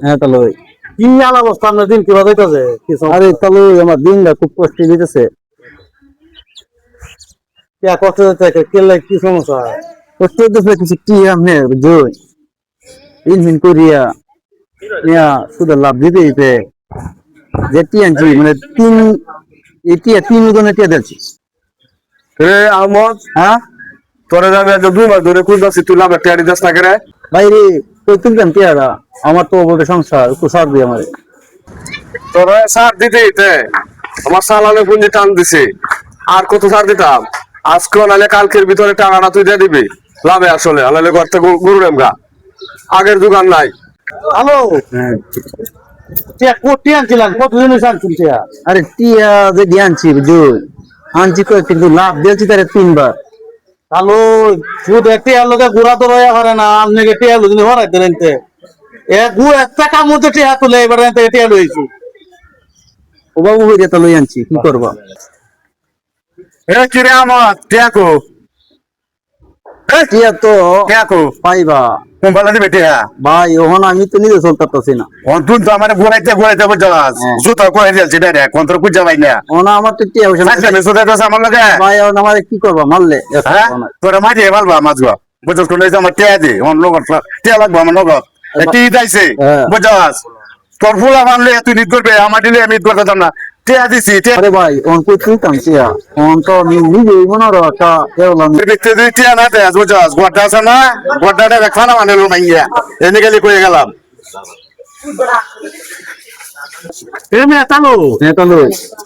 হ্যাঁ তাহলে কি আল অবস্থা আপনার দিন কিভাবে যাইতেছে? আরে তাহলে আমার দিনটা খুব কষ্ট দিতেছে। কষ্ট হচ্ছে কি সমস্যা? কষ্ট দিতেছে কিছু কি আপনি বুঝুন ইনফিন করিয়া নিয়া শুধু লাভ দিতে দিতে যে টিএনজি মানে তিন ওজনের টিয়া দিচ্ছি। আহমদ হ্যাঁ তোরা যাবে 2 মাস ধরে খুঁজতেছি, তুই লাভ একটা দাস না করে। বাইরে কই তুলতাম টিয়ারা, আমার তো বলতে সংসার একটু সার দিই আমার। তোরা সার দিতে দিতে আমার সালানে পুঁজি টান দিছে, আর কত সার দিতাম? আজকে নাহলে কালকের ভিতরে টাকাটা তুই দিয়ে দিবি লাভে আসলে, নাহলে ঘর থেকে গরু নেমগা আগের দোকান নাই। হ্যালো, হ্যাঁ টিয়া আনছিলাম কতদিন আনছিল টিয়া? আরে টিয়া যে দিয়ে আনছি বুঝুন, আনছি কয়েক কিন্তু লাভ দিয়েছি তার 3 বার। হ্যালো, শুধু টিয়ার লোকে ঘোরা তো রয়া করে না, আপনাকে টিয়া লোক হরাই দেন একটা কাম মধ্যে টিয়া তুলে এবার টিয়া লইছি। ও বাবু হয়ে যেতে লই আনছি, কি করবা? কিরে আমার টিয়াকো টিয়া তো টিয়াকো পাইবা কোম্পানি দিবে টিয়া। ভাই, ওখানে আমি তো নিজে চলতে না। তুই তো আমার ঘুরাইতে ঘুরাইতে বুঝাস জুতা করে দিয়েছি ডাইরেক্ট কোন তোর বুঝা পাই না। ওনা আমার তো টিয়া হইছে না। আমার লাগে ভাই ওনা আমার কি করবা মারলে? তোরা মাঝে ভালবা মাছবা বুঝছ কোন আমার টিয়া দে আমার নগদ টিয়া লাগবো আমার নগদ কি যাইছে বুঝাস। তোর ফুলা মানলে তুই নিত করবে, আমার দিলে আমি করতাম না। টিয়া দিছি আরে ভাই ওন কই তুলতাম টিয়া, ওন তো নিজে মনে রো একটা এরলাম। দেখতে দিই টিয়া না দেয় বুঝাস। গোটা আছে না, গোটাটা খানা মানে লো মাইয়া এনে গেলে কয়ে গেলাম।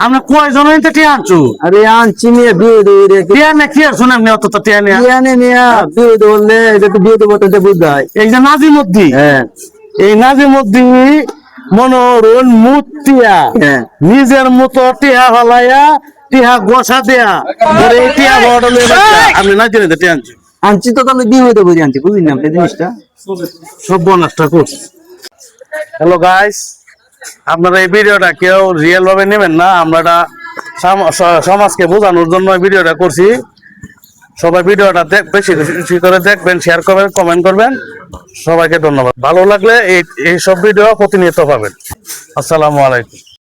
আমরা কয়জন টিয়া আনছু? আরে আনছি নিয়ে বিয়ে দৌড়ে টিয়া না কি আর শুনে অত তো টিয়া নিয়ে বিয়ে নিয়ে বিয়ে দৌড়লে এটা তো বিয়ে দেবো তো বুঝাই। এই যে নাজিমুদ্দি, হ্যাঁ এই নাজিমুদ্দি মনোরণ মুতিয়া নিজের মতো টিয়া হলাইয়া টিয়া গোসা দেয়া এই টিয়া বড় আপনি না জেনে টিয়া আনছি। আনছি তো তাহলে বিয়ে হইতে বুঝি আনছি, বুঝলি না আপনি জিনিসটা সব বনাসটা করছি। হ্যালো গাইস, আপনারা এই ভিডিওটা কেউ রিয়েল ভাবে নেবেন না, আমরা এটা সমাজকে বোঝানোর জন্য ভিডিওটা করছি। সবাই ভিডিওটা বেশি বেশি করে দেখবেন, শেয়ার করবেন, কমেন্ট করবেন। সবাইকে ধন্যবাদ। ভালো লাগলে এই সব ভিডিও প্রতিনিয়ত পাবেন। আসসালামু আলাইকুম।